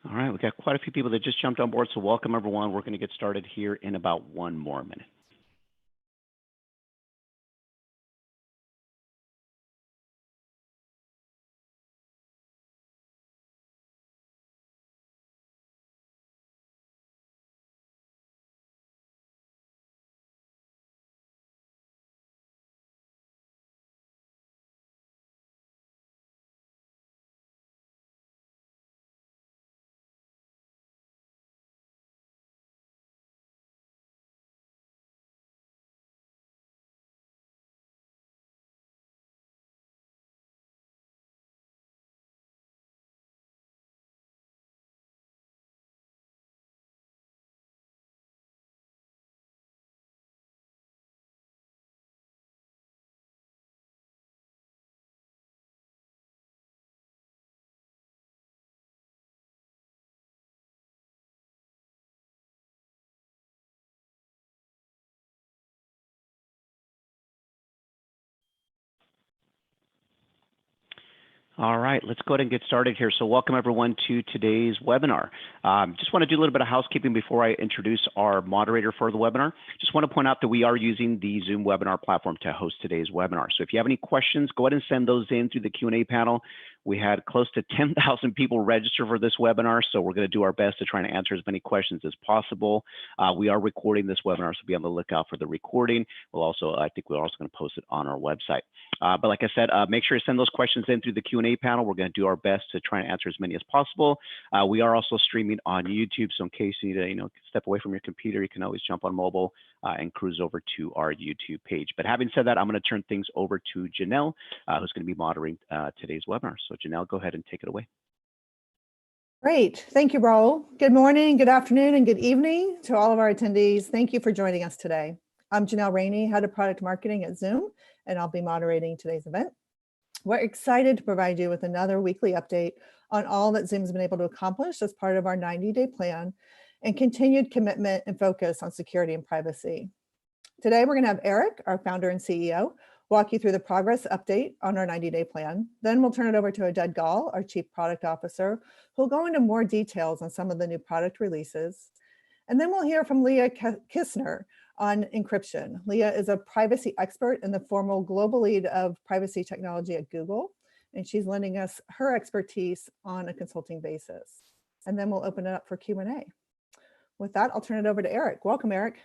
All right, we've got quite a few people that just jumped on board, so welcome everyone. We're going to get started here in about one more minute. All right, let's go ahead and get started here. So welcome everyone to today's webinar. Just want to do a little bit of housekeeping before I introduce our moderator for the webinar. Just want to point out that we are using the Zoom webinar platform to host today's webinar. So if you have any questions, go ahead and send those in through the Q&A panel. We had close to 10,000 people register for this webinar, so we're going to do our best to try and answer as many questions as possible. We are recording this webinar, so be on the lookout for the recording. I think we're also going to post it on our website. But like I said, make sure to send those questions in through the Q&A panel. We're going to do our best to try and answer as many as possible. We are also streaming on YouTube, so in case you need to, step away from your computer, you can always jump on mobile and cruise over to our YouTube page. But having said that, I'm going to turn things over to Janelle, who's going to be moderating today's webinar. So Janelle, go ahead and take it away. Great. Thank you, Raul. Good morning, good afternoon, and good evening to all of our attendees. Thank you for joining us today. I'm Janelle Rainey, Head of Product Marketing at Zoom, and I'll be moderating today's event. We're excited to provide you with another weekly update on all that Zoom's been able to accomplish as part of our 90-day plan and continued commitment and focus on security and privacy. Today, we're going to have Eric, our founder and CEO, walk you through the progress update on our 90-day plan. Then we'll turn it over to Oded Gal, our Chief Product Officer, who'll go into more details on some of the new product releases. And then we'll hear from Leah Kissner on encryption. Leah is a privacy expert and the former global lead of privacy technology at Google, and she's lending us her expertise on a consulting basis. And then we'll open it up for Q&A. With that, I'll turn it over to Eric. Welcome, Eric.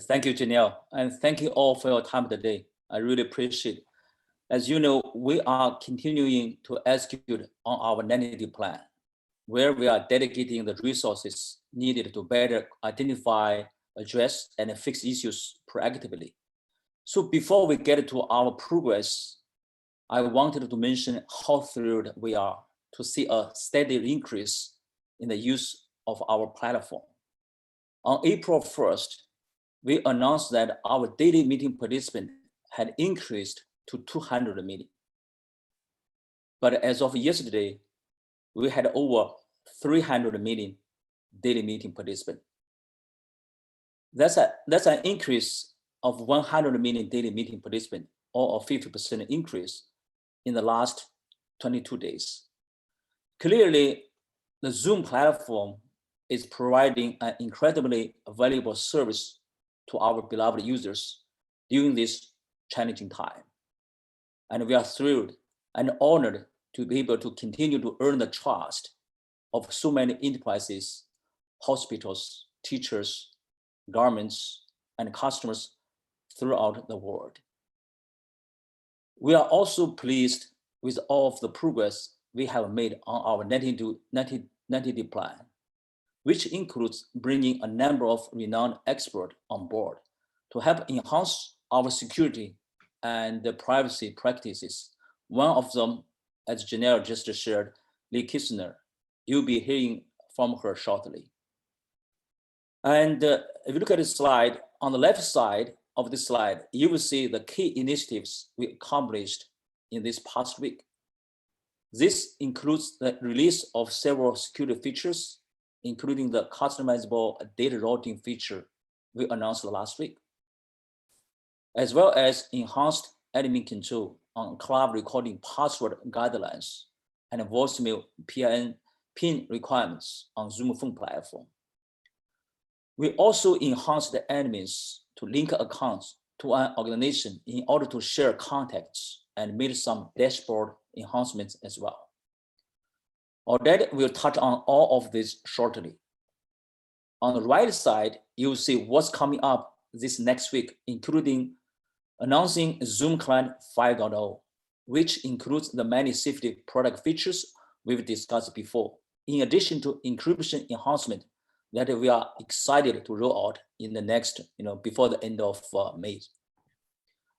Thank you, Janelle, and thank you all for your time today. I really appreciate it. As you know, we are continuing to execute on our 90-day plan, where we are dedicating the resources needed to better identify, address, and fix issues proactively. So before we get to our progress, I wanted to mention how thrilled we are to see a steady increase in the use of our platform. On April 1st, we announced that our daily meeting participants had increased to 200 million. But as of yesterday, we had over 300 million daily meeting participants. That's an increase of 100 million daily meeting participants, or a 50% increase in the last 22 days. Clearly, the Zoom platform is providing an incredibly valuable service to our beloved users during this challenging time. And we are thrilled and honored to be able to continue to earn the trust of so many enterprises, hospitals, teachers, governments, and customers throughout the world. We are also pleased with all of the progress we have made on our 90-day plan, which includes bringing a number of renowned experts on board to help enhance our security and the privacy practices. One of them, as Janelle just shared, Leah Kissner. You'll be hearing from her shortly. And if you look at the slide, on the left side of this slide, you will see the key initiatives we accomplished in this past week. This includes the release of several security features, including the customizable data routing feature we announced last week, as well as enhanced admin control on cloud recording password guidelines and voicemail PIN PIN requirements on Zoom Phone platform. We also enhanced the admins to link accounts to an organization in order to share contacts and made some dashboard enhancements as well. Audit will touch on all of this shortly. On the right side, you'll see what's coming up this next week, including announcing Zoom Client 5.0, which includes the many safety product features we've discussed before, in addition to encryption enhancement that we are excited to roll out in the next, before the end of May,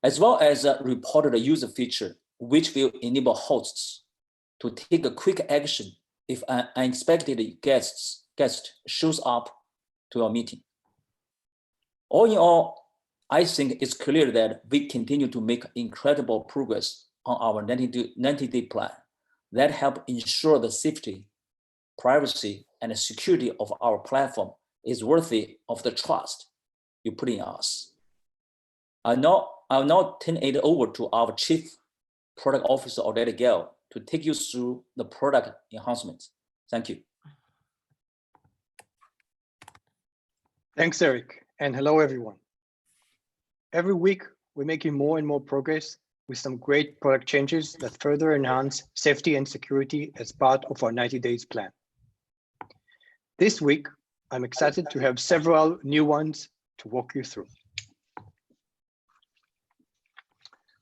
as well as a reported user feature, which will enable hosts to take a quick action if an unexpected guest shows up to your meeting. All in all, I think it's clear that we continue to make incredible progress on our 90-day plan that help ensure the safety, privacy, and security of our platform is worthy of the trust you put in us. I'll now turn it over to our Chief Product Officer, Odette Gale, to take you through the product enhancements. Thank you. Thanks, Eric, and hello, everyone. Every week, we're making more and more progress with some great product changes that further enhance safety and security as part of our 90 days plan. This week, I'm excited to have several new ones to walk you through.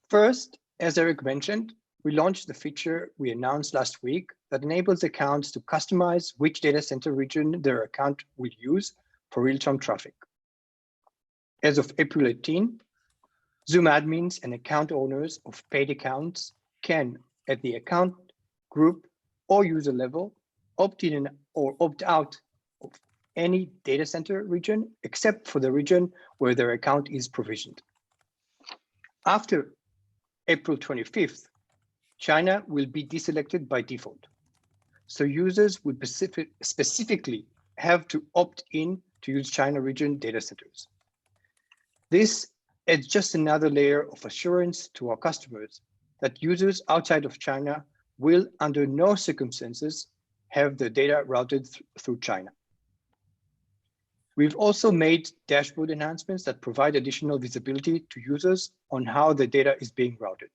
First, as Eric mentioned, we launched the feature we announced last week that enables accounts to customize which data center region their account will use for real-time traffic. As of April 18, Zoom admins and account owners of paid accounts can, at the account, group, or user level, opt in or opt out of any data center region except for the region where their account is provisioned. After April 25th, China will be deselected by default. So users would specifically have to opt in to use China region data centers. This adds just another layer of assurance to our customers that users outside of China will, under no circumstances, have their data routed through China. We've also made dashboard enhancements that provide additional visibility to users on how the data is being routed.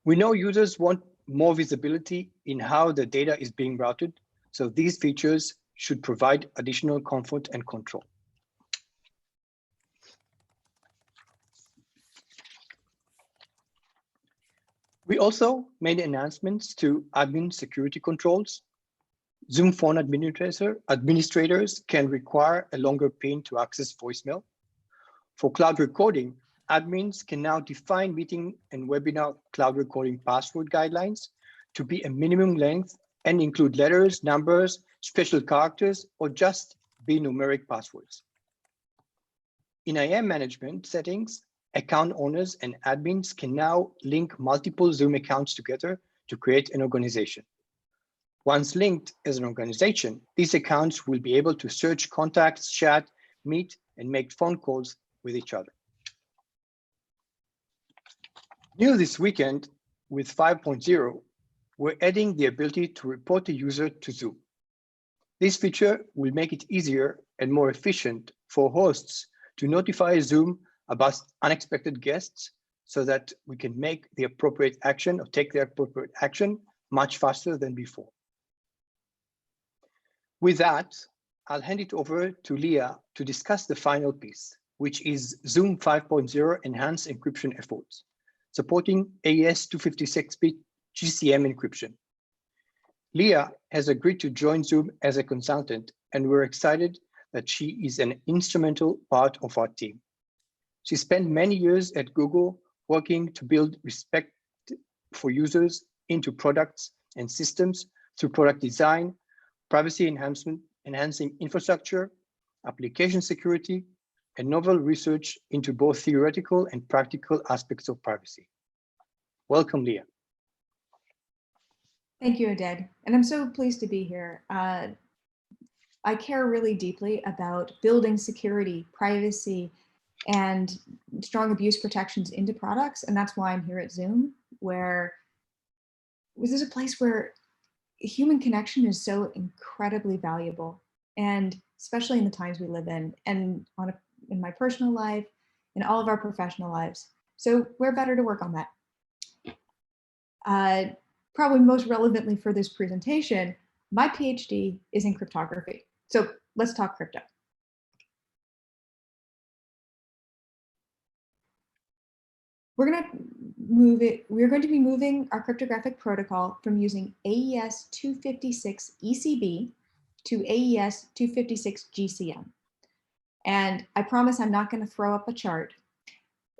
We know users want more visibility in how the data is being routed, so these features should provide additional comfort and control. We also made enhancements to admin security controls. Zoom Phone administrators can require a longer PIN to access voicemail. For cloud recording, admins can now define meeting and webinar cloud recording password guidelines to be a minimum length and include letters, numbers, special characters, or just be numeric passwords. In IAM management settings, account owners and admins can now link multiple Zoom accounts together to create an organization. Once linked as an organization, these accounts will be able to search contacts, chat, meet, and make phone calls with each other. New this weekend with 5.0, we're adding the ability to report a user to Zoom. This feature will make it easier and more efficient for hosts to notify Zoom about unexpected guests so that we can make the appropriate action or take the appropriate action much faster than before. With that, I'll hand it over to Leah to discuss the final piece, which is Zoom 5.0 enhanced encryption efforts, supporting AES 256-bit GCM encryption. Leah has agreed to join Zoom as a consultant, and we're excited that she is an instrumental part of our team. She spent many years at Google working to build respect for users into products and systems through product design, privacy enhancing infrastructure, application security, and novel research into both theoretical and practical aspects of privacy. Welcome, Leah. Thank you, Oded. And I'm so pleased to be here. I care really deeply about building security, privacy, and strong abuse protections into products. And that's why I'm here at Zoom, where this is a place where human connection is so incredibly valuable, and especially in the times we live in, and in my personal life, in all of our professional lives. So where better to work on that? Probably most relevantly for this presentation, my PhD is in cryptography. So let's talk crypto. We're going to be moving our cryptographic protocol from using AES 256 ECB to AES 256 GCM. And I promise I'm not going to throw up a chart.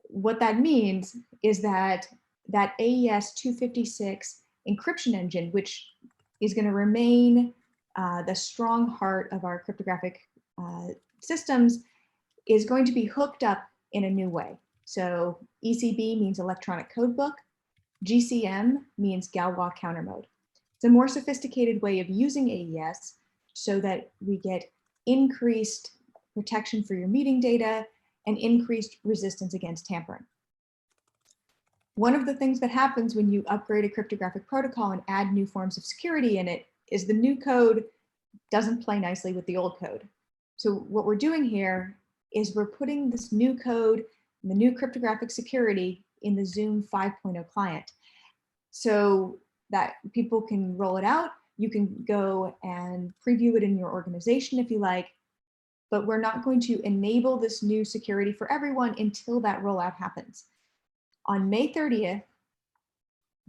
What that means is that AES 256 encryption engine, which is going to remain the strong heart of our cryptographic systems, is going to be hooked up in a new way. So ECB means electronic code book. GCM means Galois counter mode. It's a more sophisticated way of using AES so that we get increased protection for your meeting data and increased resistance against tampering. One of the things that happens when you upgrade a cryptographic protocol and add new forms of security in it is the new code doesn't play nicely with the old code. So what we're doing here is we're putting this new code, the new cryptographic security in the Zoom 5.0 client so that people can roll it out. You can go and preview it in your organization if you like, but we're not going to enable this new security for everyone until that rollout happens. On May 30th,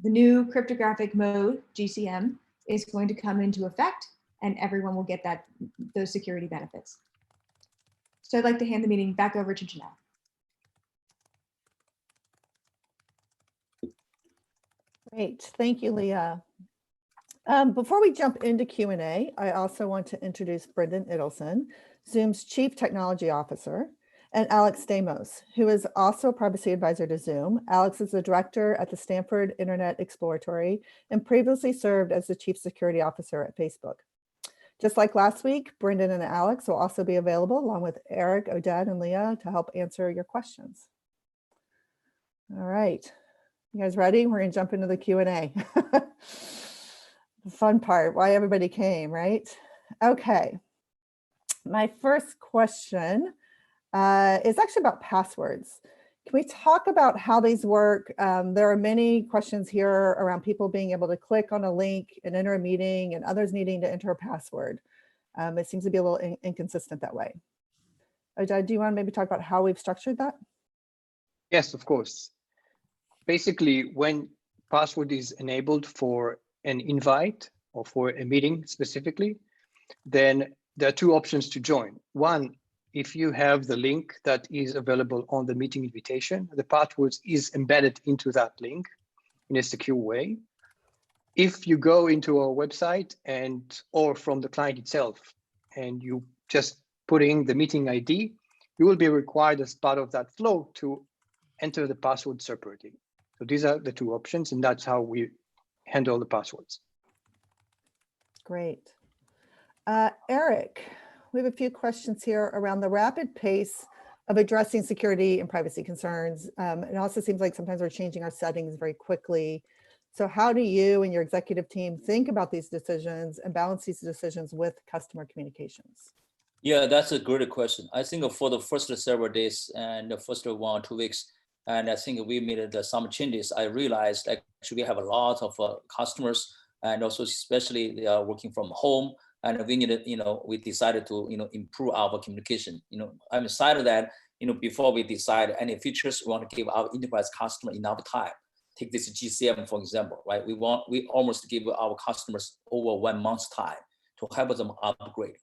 the new cryptographic mode, GCM, is going to come into effect and everyone will get those security benefits. So I'd like to hand the meeting back over to Janelle. Great, thank you, Leah. Before we jump into Q&A, I also want to introduce Brendan Idelson, Zoom's Chief Technology Officer, and Alex Stamos, who is also a privacy advisor to Zoom. Alex is the director at the Stanford Internet Exploratory and previously served as the Chief Security Officer at Facebook. Just like last week, Brendan and Alex will also be available along with Eric, Odette, and Leah to help answer your questions. All right, you guys ready? We're gonna jump into the Q&A. The fun part, why everybody came, right? Okay, my first question is actually about passwords. Can we talk about how these work? There are many questions here around people being able to click on a link and enter a meeting and others needing to enter a password. It seems to be a little inconsistent that way. Odette, do you want to maybe talk about how we've structured that? Yes, of course. Basically, when password is enabled for an invite or for a meeting specifically, then there are two options to join. One, if you have the link that is available on the meeting invitation, the password is embedded into that link in a secure way. If you go into our website or from the client itself, and you just put in the meeting ID, you will be required as part of that flow to enter the password separately. So these are the two options, and that's how we handle the passwords. Great. Eric, we have a few questions here around the rapid pace of addressing security and privacy concerns. It also seems like sometimes we're changing our settings very quickly. So how do you and your executive team think about these decisions and balance these decisions with customer communications? Yeah, that's a great question. I think for the first several days and the first 1 or 2 weeks, and I think we made some changes. I realized actually we have a lot of customers, and also especially they are working from home, and we needed, we decided to, improve our communication. I'm excited that, before we decide any features, we want to give our enterprise customer enough time. Take this GCM, for example, right? We almost give our customers over 1 month's time to help them upgrade.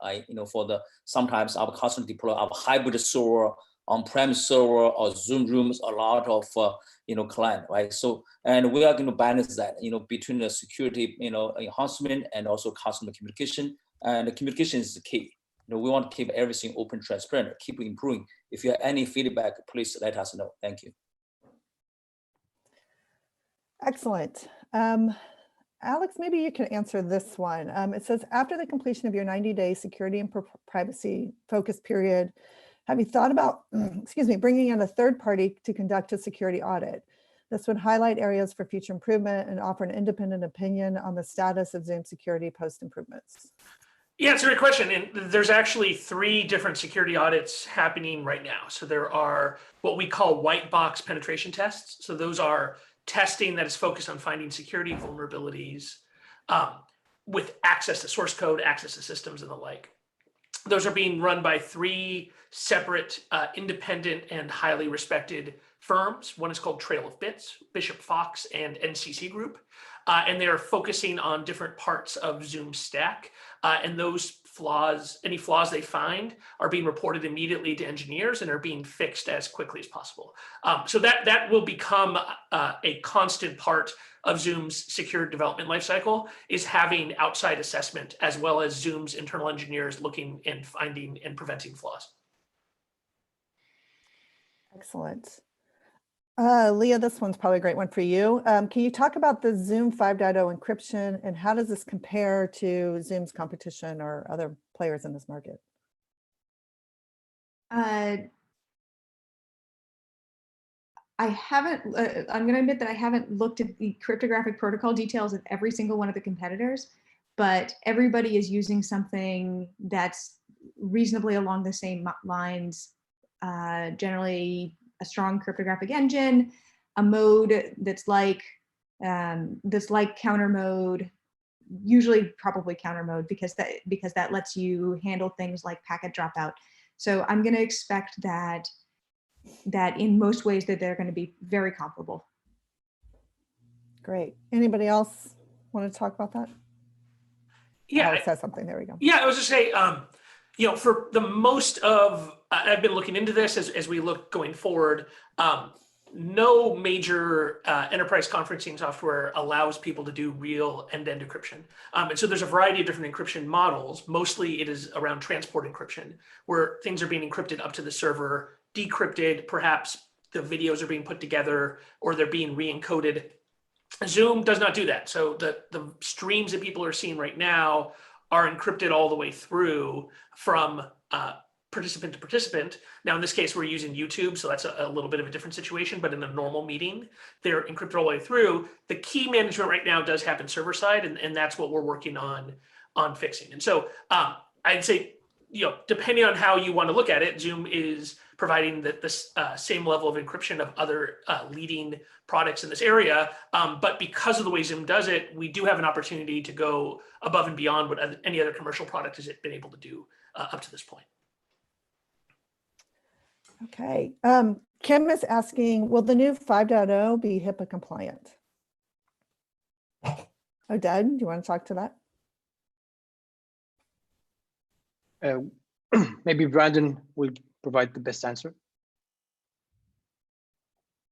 Sometimes our customers deploy our hybrid server, on-premise server, or Zoom rooms, a lot of client, right? So, and we are going to balance that, between the security, enhancement and also customer communication. And the communication is the key. We want to keep everything open, transparent, keep improving. If you have any feedback, please let us know. Thank you. Excellent. Alex, maybe you can answer this one. It says, after the completion of your 90-day security and privacy focus period, have you thought about, bringing in a third party to conduct a security audit? This would highlight areas for future improvement and offer an independent opinion on the status of Zoom security post improvements. Yeah, it's a great question. And there's actually 3 different security audits happening right now. So there are what we call white box penetration tests. So those are testing that is focused on finding security vulnerabilities with access to source code, access to systems, and the like. Those are being run by 3 separate, independent and highly respected firms. One is called Trail of Bits, Bishop Fox, and NCC Group. And they're focusing on different parts of Zoom stack. And those flaws, any flaws they find, are being reported immediately to engineers and are being fixed as quickly as possible. So that will become a constant part of Zoom's secure development lifecycle, is having outside assessment as well as Zoom's internal engineers looking and finding and preventing flaws. Excellent. Leah, this one's probably a great one for you. Can you talk about the Zoom 5.0 encryption and how does this compare to Zoom's competition or other players in this market? I haven't, I'm going to admit that I haven't looked at the cryptographic protocol details of every single one of the competitors, but everybody is using something that's reasonably along the same lines, generally a strong cryptographic engine, a mode that's like counter mode, usually probably counter mode because that lets you handle things like packet dropout. So I'm going to expect that in most ways that they're going to be very comparable. Great. Anybody else want to talk about that? Yeah, Alex says something. There we go. Yeah, I was just say, you know, for the most of, I've been looking into this as we look going forward. No major enterprise conferencing software allows people to do real end-to-end encryption. And so there's a variety of different encryption models. Mostly it is around transport encryption, where things are being encrypted up to the server, decrypted, perhaps the videos are being put together or they're being re-encoded. Zoom does not do that. So the streams that people are seeing right now are encrypted all the way through from participant to participant. Now, in this case, we're using YouTube, so that's a little bit of a different situation, but in a normal meeting, they're encrypted all the way through. The key management right now does happen server side, and that's what we're working on fixing. And so I'd say, you know, depending on how you want to look at it, Zoom is providing the same level of encryption of other leading products in this area. But because of the way Zoom does it, we do have an opportunity to go above and beyond what any other commercial product has been able to do up to this point. Okay. Kim is asking, will the new 5.0 be HIPAA compliant? Oded, do you want to talk to that? Maybe Brandon will provide the best answer.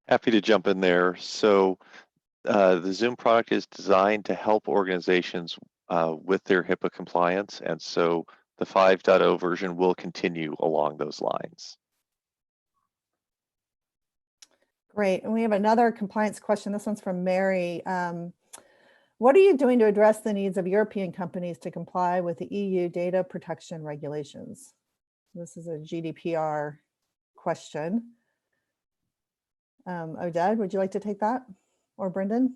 Happy to jump in there. So the Zoom product is designed to help organizations with their HIPAA compliance. And so the 5.0 version will continue along those lines. Great. And we have another compliance question. This one's from Mary. What are you doing to address the needs of European companies to comply with the EU data protection regulations? This is a GDPR question. Oded, would you like to take that? Or Brendan?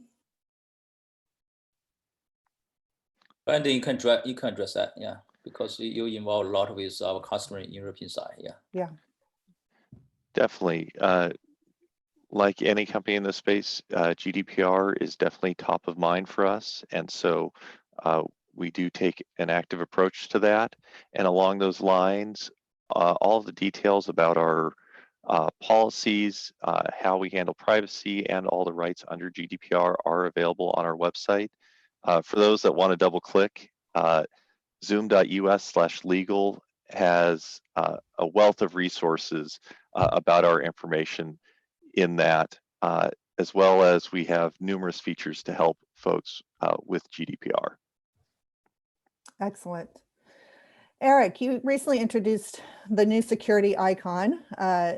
Brandon, you can address that, yeah, because you involve a lot with our customer in European side, yeah. Yeah. Definitely. Like any company in this space, GDPR is definitely top of mind for us. And so we do take an active approach to that. And along those lines, all of the details about our policies, how we handle privacy, and all the rights under GDPR are available on our website. For those that want to double click, zoom.us/legal has a wealth of resources about our information in that, as well as we have numerous features to help folks with GDPR. Excellent. Eric, you recently introduced the new security icon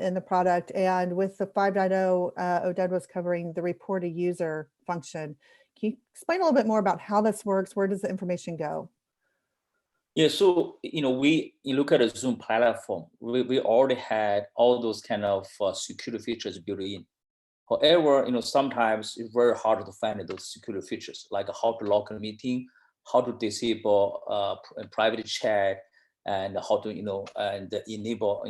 in the product, and with the 5.0, Oded was covering the report a user function. Can you explain a little bit more about how this works? Where does the information go? Yeah, so you look at the Zoom platform, we already had all those kind of security features built in. However, sometimes it's very hard to find those security features, like how to lock a meeting, how to disable private chat, and how to and enable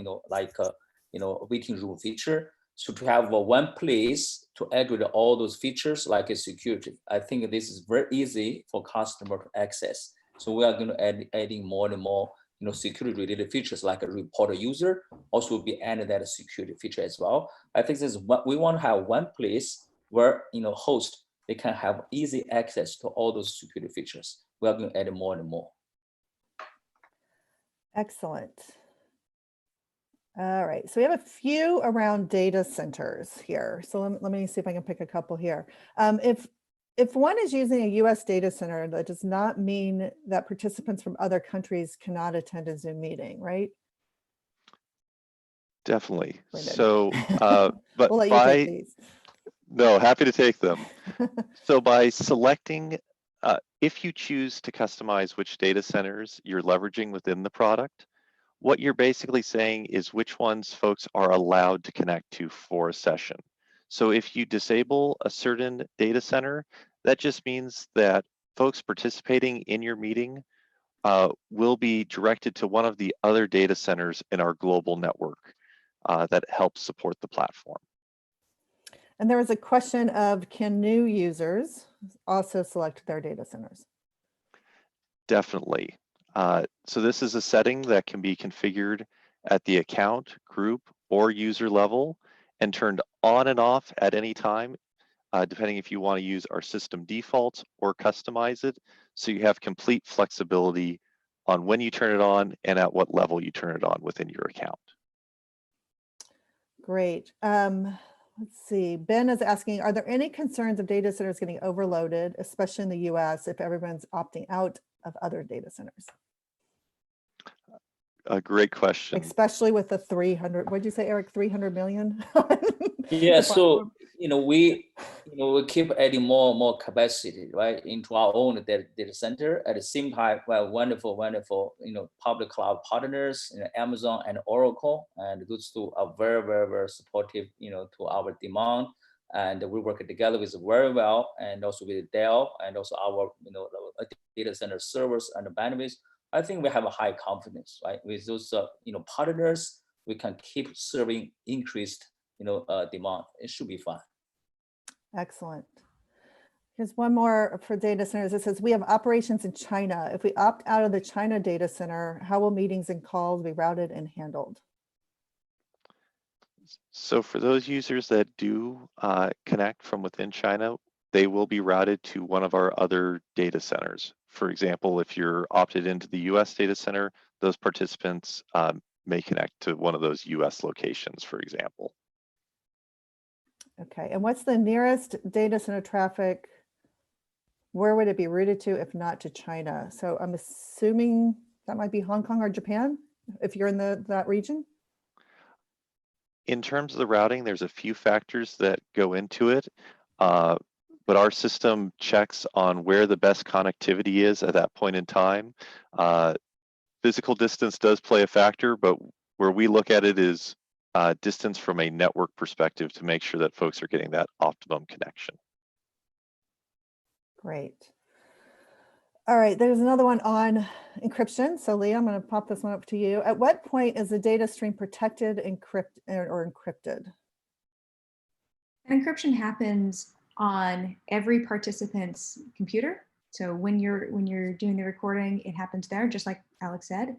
waiting room feature. So to have one place to aggregate all those features like a security, I think this is very easy for customer to access. So we are going to adding more and more security related features like a report a user, also will be added that security feature as well. I think this is what we want to have, one place where host they can have easy access to all those security features. We are going to add more and more. Excellent. All right, so we have a few around data centers here. So let me see if I can pick a couple here. If one is using a US data center, that does not mean that participants from other countries cannot attend a Zoom meeting, right? Definitely. Brendan. So, but we'll let you take these. No, happy to take them. So by selecting, if you choose to customize which data centers you're leveraging within the product, what you're basically saying is which ones folks are allowed to connect to for a session. So if you disable a certain data center, that just means that folks participating in your meeting will be directed to one of the other data centers in our global network that helps support the platform. And there was a question of, can new users also select their data centers? Definitely. So this is a setting that can be configured at the account, group, or user level and turned on and off at any time, depending if you want to use our system defaults or customize it. So you have complete flexibility on when you turn it on and at what level you turn it on within your account. Great. Let's see. Ben is asking, are there any concerns of data centers getting overloaded, especially in the US, if everyone's opting out of other data centers? A great question. Especially with the 300, what'd you say, Eric, 300 million? Yeah, so we keep adding more and more capacity, right, into our own data center. At the same time, we have wonderful public cloud partners, Amazon and Oracle, and those two are very, very, very supportive, to our demand. And we work together with very well, and also with Dell, and also our data center servers and bandwidth. I think we have a high confidence, right? With those partners, we can keep serving increased demand. It should be fine. Excellent. Here's one more for data centers. It says, we have operations in China. If we opt out of the China data center, how will meetings and calls be routed and handled? So for those users that do connect from within China, they will be routed to one of our other data centers. For example, if you're opted into the US data center, those participants may connect to one of those US locations, for example. Okay, and what's the nearest data center traffic? Where would it be routed to if not to China? So I'm assuming that might be Hong Kong or Japan, if you're in that region? In terms of the routing, there's a few factors that go into it, but our system checks on where the best connectivity is at that point in time. Physical distance does play a factor, but where we look at it is distance from a network perspective to make sure that folks are getting that optimum connection. Great. All right, there's another one on encryption. So Leah, I'm going to pop this one up to you. At what point is the data stream protected, encrypted? Encryption happens on every participant's computer. So when you're doing the recording, it happens there, just like Alex said.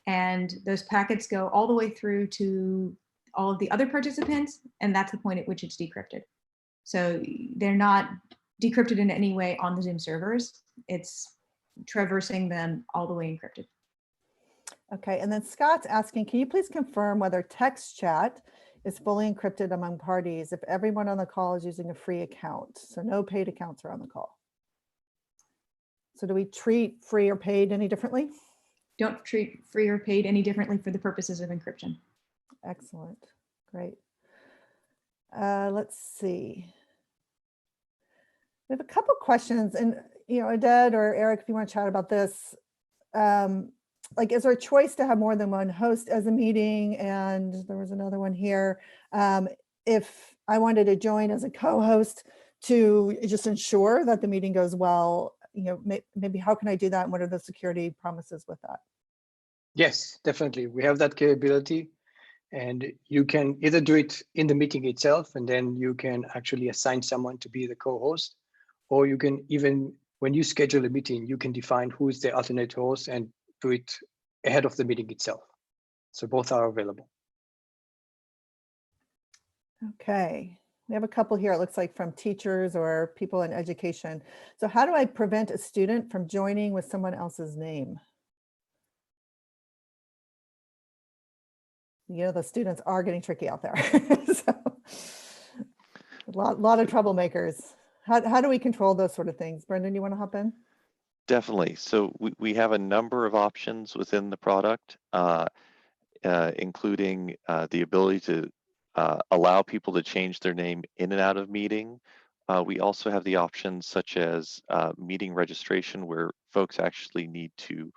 And those packets go all the way through to all of the other participants, and that's the point at which it's decrypted. So they're not decrypted in any way on the Zoom servers. It's traversing them all the way encrypted. Okay, and then Scott's asking, can you please confirm whether text chat is fully encrypted among parties if everyone on the call is using a free account? So no paid accounts are on the call. So do we treat free or paid any differently? Don't treat free or paid any differently for the purposes of encryption. Excellent, great. Let's see. We have a couple questions, and Aded or Eric, if you want to chat about this, like, is there a choice to have more than one host as a meeting? And there was another one here. if I wanted to join as a co-host to just ensure that the meeting goes well, maybe how can I do that? And what are the security promises with that? Yes, definitely. We have that capability, and you can either do it in the meeting itself, and then you can actually assign someone to be the co-host, or you can even, when you schedule a meeting, you can define who is the alternate host and do it ahead of the meeting itself. So both are available. Okay. We have a couple here, it looks like from teachers or people in education. So how do I prevent a student from joining with someone else's name? The students are getting tricky out there. So, a lot of troublemakers. How do we control those sort of things? Brendan, you want to hop in? Definitely. So we have a number of options within the product, including the ability to allow people to change their name in and out of meeting. We also have the options such as meeting registration, where folks actually need to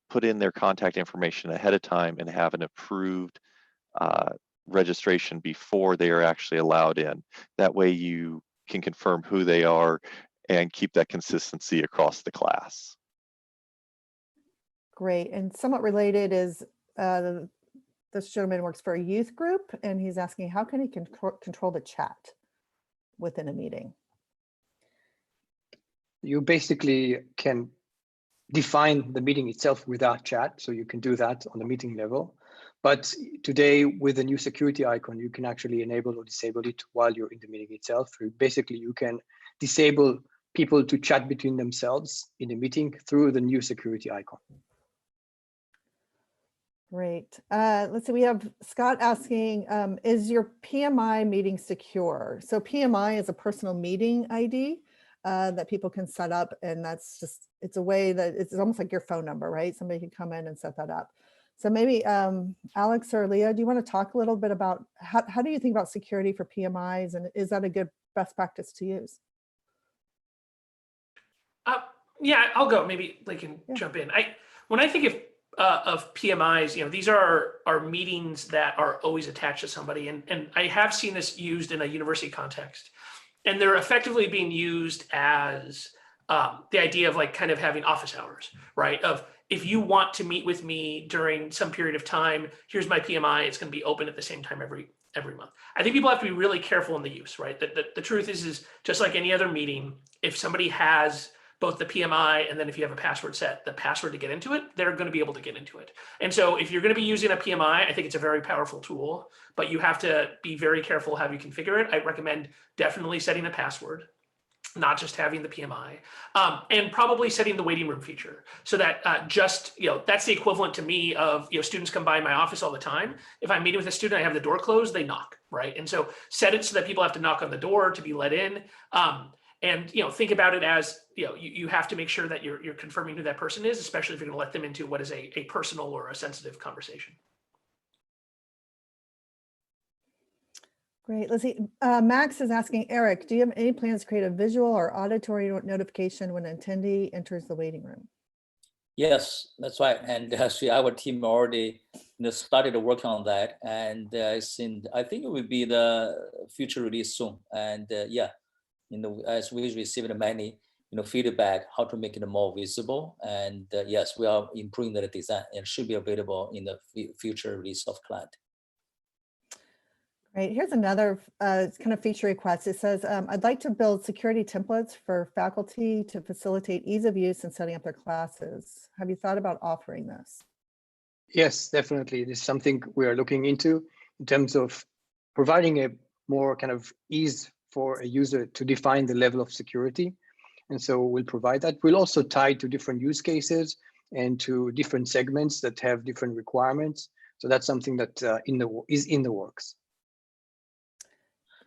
put in their contact information ahead of time and have an approved registration before they are actually allowed in. That way you can confirm who they are and keep that consistency across the class. Great. And somewhat related is this gentleman works for a youth group, and he's asking, how can he control the chat within a meeting? You basically can define the meeting itself without chat, so you can do that on the meeting level. But today, with the new security icon, you can actually enable or disable it while you're in the meeting itself. Basically, you can disable people to chat between themselves in the meeting through the new security icon. Great. Let's see, we have Scott asking, is your PMI meeting secure? So PMI is a personal meeting ID that people can set up, and that's just, it's a way that it's almost like your phone number, right? Somebody can come in and set that up. So maybe Alex or Leah, do you want to talk a little bit about how do you think about security for PMIs, and is that a good best practice to use? Yeah, I'll go. Maybe they can jump in. When I think of PMIs, these are meetings that are always attached to somebody, and I have seen this used in a university context, and they're effectively being used as the idea of like kind of having office hours, right? Of if you want to meet with me during some period of time, here's my PMI. It's going to be open at the same time every month. I think people have to be really careful in the use, right? The truth is just like any other meeting, if somebody has both the PMI and then if you have a password set, the password to get into it, they're going to be able to get into it. And so if you're going to be using a PMI, I think it's a very powerful tool, but you have to be very careful how you configure it. I recommend definitely setting a password, not just having the PMI, and probably setting the waiting room feature so that that's the equivalent to me of, students come by my office all the time. If I'm meeting with a student, I have the door closed, they knock, right? And so set it so that people have to knock on the door to be let in. And think about it as, you have to make sure that you're confirming who that person is, especially if you're going to let them into what is a personal or a sensitive conversation. Great. Let's see. Max is asking, Eric, do you have any plans to create a visual or auditory notification when an attendee enters the waiting room? Yes, that's right. And actually, our team already started working on that, and I think it will be the future release soon. And as we received many feedback how to make it more visible, and yes, we are improving the design and should be available in the future release of client. Great. Here's another kind of feature request. It says, I'd like to build security templates for faculty to facilitate ease of use in setting up their classes. Have you thought about offering this? Yes, definitely. This is something we are looking into in terms of providing a more kind of ease for a user to define the level of security. And so we'll provide that. We'll also tie to different use cases and to different segments that have different requirements. So that's something that is in the works.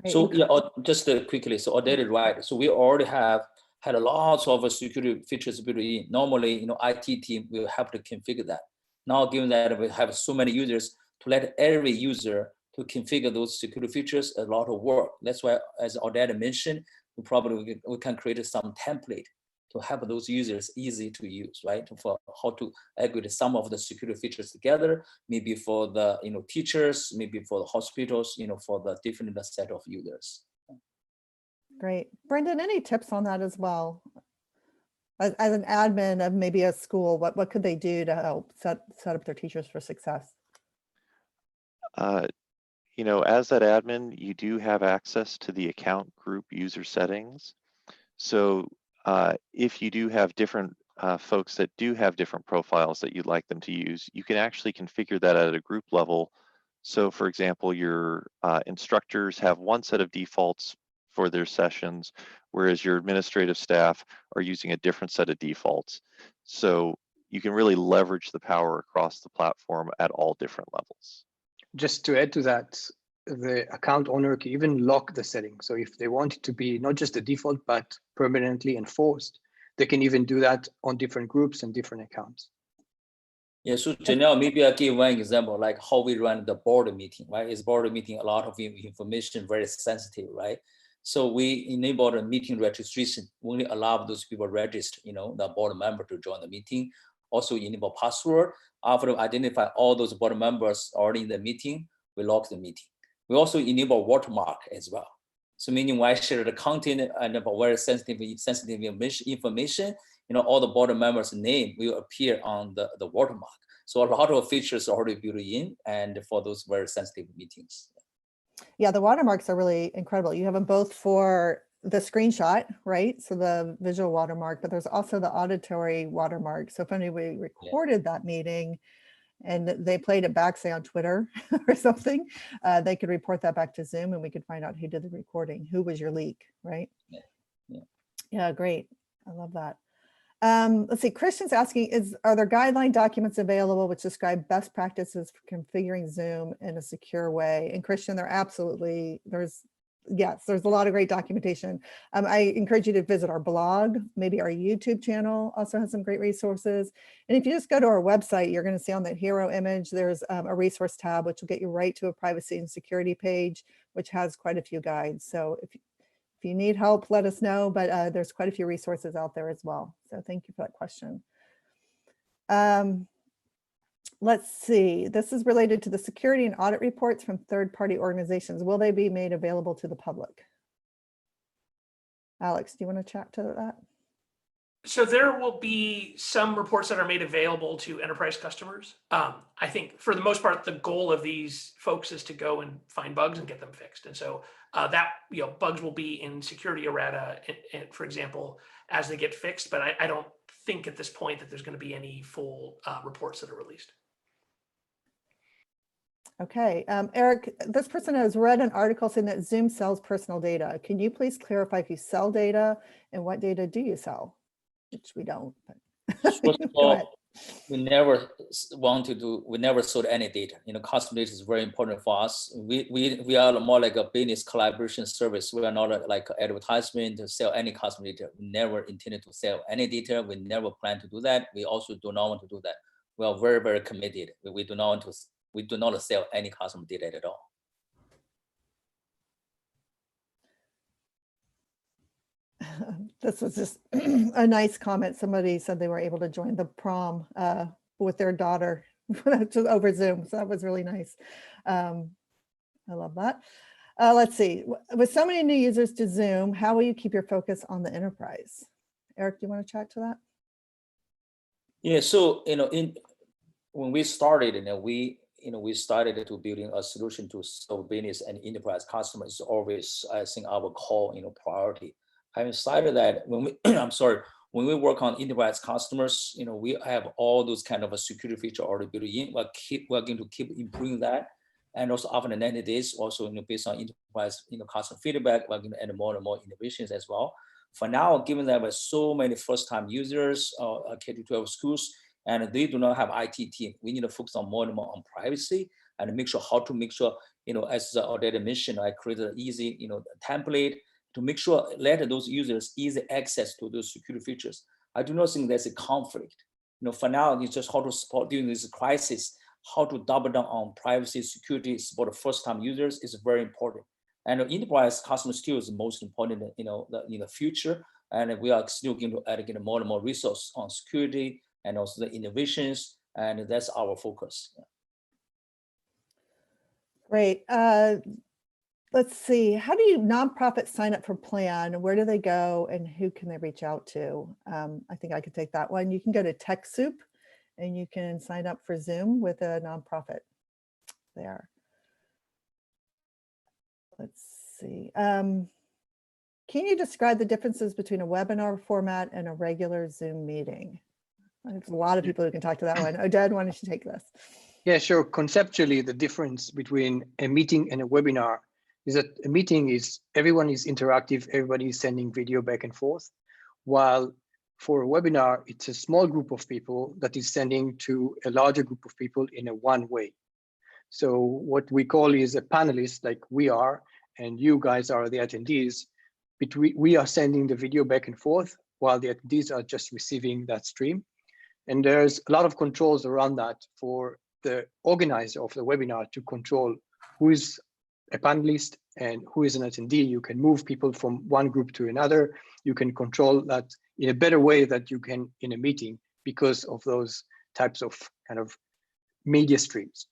So just quickly, so audit is right. So we already have had a lot of security features built in. Normally, IT team will have to configure that. Now, given that we have so many users, to let every user to configure those security features, a lot of work. That's why, as Audit mentioned, we can create some template to have those users easy to use, right? For how to aggregate some of the security features together, maybe for the teachers, maybe for the hospitals, for the different set of users. Great. Brendan, any tips on that as well? As an admin of maybe a school, what could they do to help set up their teachers for success? As that admin, you do have access to the account group user settings. So if you do have different folks that do have different profiles that you'd like them to use, you can actually configure that at a group level. So for example, your instructors have one set of defaults for their sessions, whereas your administrative staff are using a different set of defaults. So you can really leverage the power across the platform at all different levels. Just to add to that, the account owner can even lock the setting. So if they want it to be not just the default, but permanently enforced, they can even do that on different groups and different accounts. Yeah, so Janelle, maybe I'll give one example, like how we run the board meeting, right? Is board meeting a lot of information, very sensitive, right? So we enable the meeting registration, only allow those people register, the board member to join the meeting. Also enable password. After identify all those board members already in the meeting, we lock the meeting. We also enable watermark as well. So meaning when I share the content and very sensitive information, all the board members' name will appear on the watermark. So a lot of features are already built in and for those very sensitive meetings. Yeah, the watermarks are really incredible. You have them both for the screenshot, right? So the visual watermark, but there's also the auditory watermark. So if anybody recorded that meeting and they played it back, say on Twitter or something, they could report that back to Zoom and we could find out who did the recording, who was your leak, right? Yeah, great. I love that. Let's see, Christian's asking, are there guideline documents available which describe best practices for configuring Zoom in a secure way? And Christian, there's a lot of great documentation. I encourage you to visit our blog, maybe our YouTube channel also has some great resources. And if you just go to our website, you're going to see on that hero image, there's a resource tab, which will get you right to a privacy and security page, which has quite a few guides. So if you need help, let us know, but there's quite a few resources out there as well. So thank you for that question. Let's see, this is related to the security and audit reports from third-party organizations. Will they be made available to the public? Alex, do you want to chat to that? So there will be some reports that are made available to enterprise customers. I think for the most part, the goal of these folks is to go and find bugs and get them fixed. And so bugs will be in security errata, for example, as they get fixed. But I don't think at this point that there's going to be any full reports that are released. Okay, Eric, this person has read an article saying that Zoom sells personal data. Can you please clarify if you sell data and what data do you sell? Which we don't. But First of all, we never sold any data. Customer data is very important for us. We are more like a business collaboration service. We are not like advertisement to sell any customer data. We never intended to sell any data. We never plan to do that. We also do not want to do that. We are very, very committed. We do not sell any customer data at all. This was just a nice comment. Somebody said they were able to join the prom with their daughter over Zoom. So that was really nice. I love that. Let's see. With so many new users to Zoom, how will you keep your focus on the enterprise? Eric, do you want to chat to that? Yeah. So when we started, we started to building a solution to serve business and enterprise customers. Always, I think, our core priority. Having cited that, when we work on enterprise customers, we have all those kind of a security feature already built in. We're going to keep improving that, and also after the 90 days, also based on enterprise customer feedback, we're going to add more and more innovations as well. For now, given that we have so many first-time users, K-12 schools, and they do not have IT team, we need to focus on more and more on privacy and as the audit mentioned, I created an easy template to make sure let those users easy access to those security features. I do not think there's a conflict. For now, it's just how to support during this crisis, how to double down on privacy, security, support first-time users is very important. And enterprise customer still is the most important, in the future. And we are still going to allocate more and more resources on security and also the innovations, and that's our focus. Great. Let's see. How do you nonprofits sign up for plan? Where do they go, and who can they reach out to? I think I could take that one. You can go to TechSoup, and you can sign up for Zoom with a nonprofit there. Let's see. Can you describe the differences between a webinar format and a regular Zoom meeting? There's a lot of people who can talk to that one. Oded, why don't you take this? Yeah, sure. Conceptually, the difference between a meeting and a webinar is that a meeting is everyone is interactive, everybody is sending video back and forth, while for a webinar, it's a small group of people that is sending to a larger group of people in a one way. So what we call is a panelist, like we are, and you guys are the attendees. We are sending the video back and forth while the attendees are just receiving that stream. And there's a lot of controls around that for the organizer of the webinar to control who is a panelist and who is an attendee. You can move people from one group to another. You can control that in a better way that you can in a meeting because of those types of kind of media streams.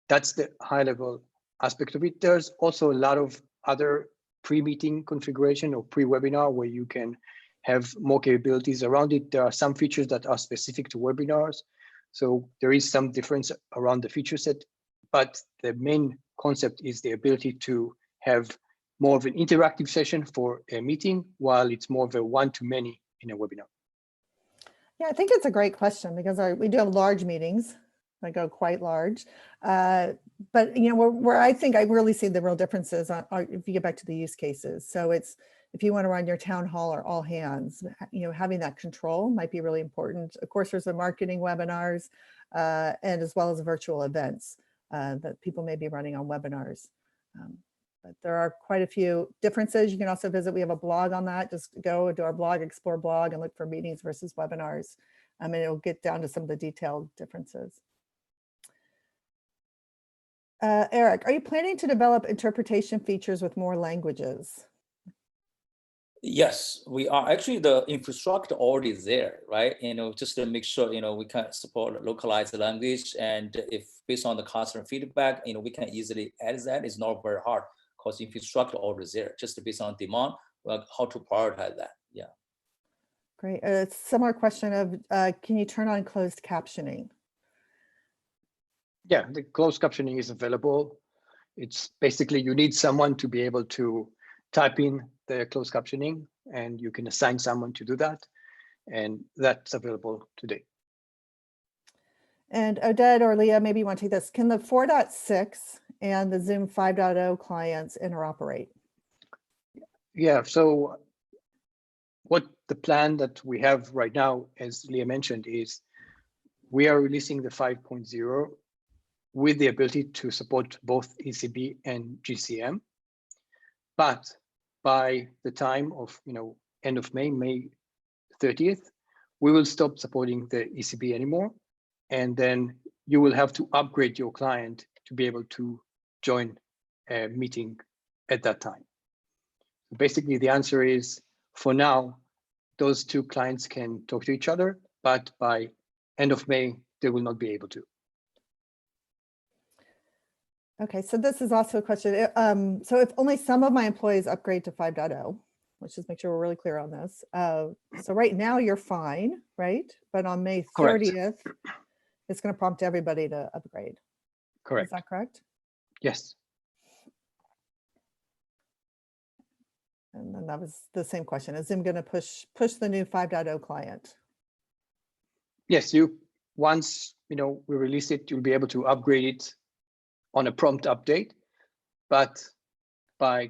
That's the high level aspect of it. There's also a lot of other pre-meeting configuration or pre-webinar where you can have more capabilities around it. There are some features that are specific to webinars. So there is some difference around the feature set, but the main concept is the ability to have more of an interactive session for a meeting while it's more of a one-to-many in a webinar. Yeah, I think it's a great question because we do have large meetings. I go quite large, but you know where I think I really see the real differences are if you get back to the use cases. So it's if you want to run your town hall or all hands, you know, having that control might be really important. Of course, there's the marketing webinars and as well as virtual events that people may be running on webinars. But there are quite a few differences. You can also visit, we have a blog on that. Just go to our blog, explore blog, and look for meetings versus webinars. And it'll get down to some of the detailed differences. Eric, are you planning to develop interpretation features with more languages? Yes, we are. Actually, the infrastructure already is there, right? You know, just to make sure, you know, we can support localized language, and if based on the customer feedback, you know, we can easily add that. It's not very hard because infrastructure already is there. Just based on demand, well, how to prioritize that? Yeah. Great. Similar question of can you turn on closed captioning? Yeah, the closed captioning is available. It's basically you need someone to be able to type in the closed captioning, and you can assign someone to do that. And that's available today. And Oded or Leah, maybe you want to take this. Can the 4.6 and the Zoom 5.0 clients interoperate? Yeah, so what the plan that we have right now, as Leah mentioned, is we are releasing the 5.0 with the ability to support both ECB and GCM. But by the time of, you know, end of May, May 30th, we will stop supporting the ECB anymore. And then you will have to upgrade your client to be able to join a meeting at that time. Basically, the answer is, for now, those two clients can talk to each other, but by end of May, they will not be able to. Okay, so this is also a question. So if only some of my employees upgrade to 5.0, let's just make sure we're really clear on this. So right now you're fine, right? But on May 30th, it's going to prompt everybody to upgrade. Correct. Is that correct? Yes. And then that was the same question. Is Zoom going to push the new 5.0 client? Yes, once we release it, you'll be able to upgrade it on a prompt update, but by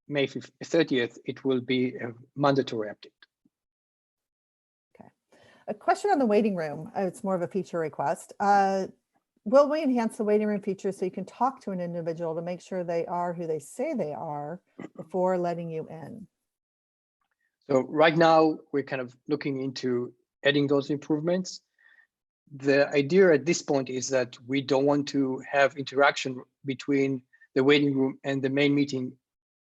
May 30th, it will be a mandatory update. Okay. A question on the waiting room. It's more of a feature request. Will we enhance the waiting room feature so you can talk to an individual to make sure they are who they say they are before letting you in? So right now, we're kind of looking into adding those improvements. The idea at this point is that we don't want to have interaction between the waiting room and the main meeting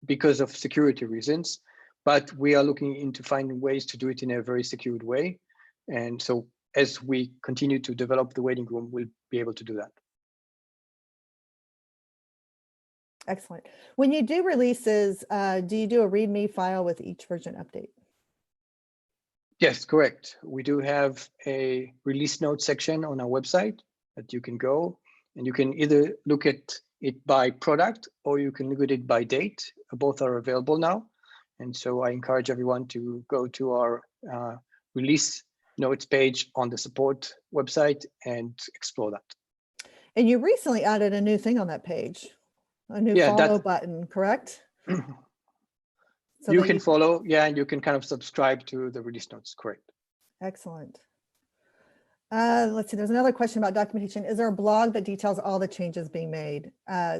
because of security reasons. but we are looking into finding ways to do it in a very secured way. And so as we continue to develop the waiting room, we'll be able to do that. Excellent. When you do releases, do you do a README file with each version update? Yes, correct. We do have a release notes section on our website that you can go, and you can either look at it by product or you can look at it by date. Both are available now. And so I encourage everyone to go to our release notes page on the support website and explore that. And you recently added a new thing on that page, a new follow button, correct? So you can follow, yeah, and you can kind of subscribe to the release notes, correct. Excellent. Let's see, there's another question about documentation. Is there a blog that details all the changes being made?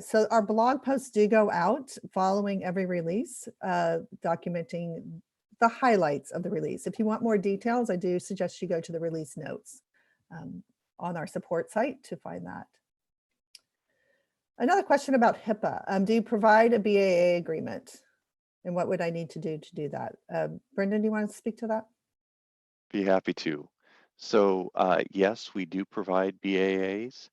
So our blog posts do go out following every release, documenting the highlights of the release. If you want more details, I do suggest you go to the release notes on our support site to find that. Another question about HIPAA. Do you provide a BAA agreement? And what would I need to do that? Brendan, do you want to speak to that? Be happy to. So yes, we do provide BAAs,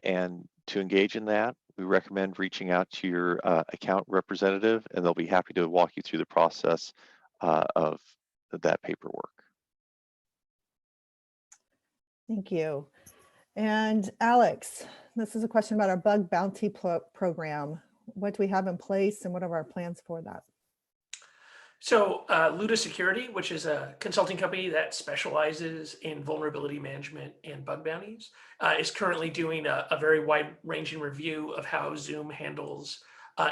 and to engage in that, we recommend reaching out to your account representative, and they'll be happy to walk you through the process of that paperwork. Thank you. And Alex, this is a question about our bug bounty program. What do we have in place and what are our plans for that? So Luda Security, which is a consulting company that specializes in vulnerability management and bug bounties, is currently doing a very wide-ranging review of how Zoom handles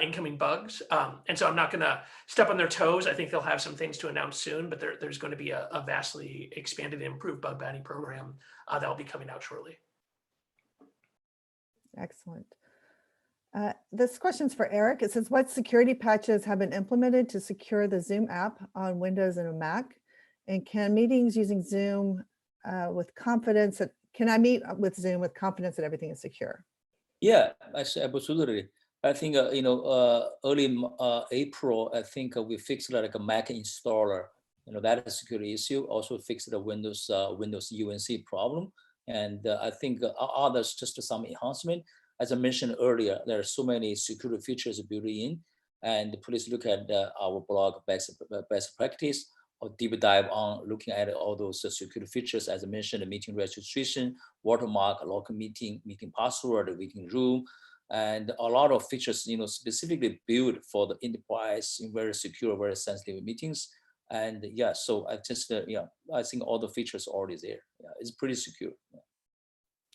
incoming bugs. And so I'm not going to step on their toes. I think they'll have some things to announce soon, but there's going to be a vastly expanded and improved bug bounty program that will be coming out shortly. Excellent. This question's for Eric. It says, what security patches have been implemented to secure the Zoom app on Windows and a Mac? And can meetings using Zoom with confidence that, can I meet with Zoom with confidence that everything is secure? Yeah, absolutely. I think, early April, I think we fixed like a Mac installer, that is a security issue. Also fixed the Windows UNC problem. And I think others, just some enhancement. As I mentioned earlier, there are so many security features built in, and please look at our blog best practice or deep dive on looking at all those security features. As I mentioned, meeting registration, watermark, local meeting password, meeting room, and a lot of features, specifically built for the enterprise in very secure, very sensitive meetings. And yeah, so I just, I think all the features are already there. Yeah, it's pretty secure. Yeah.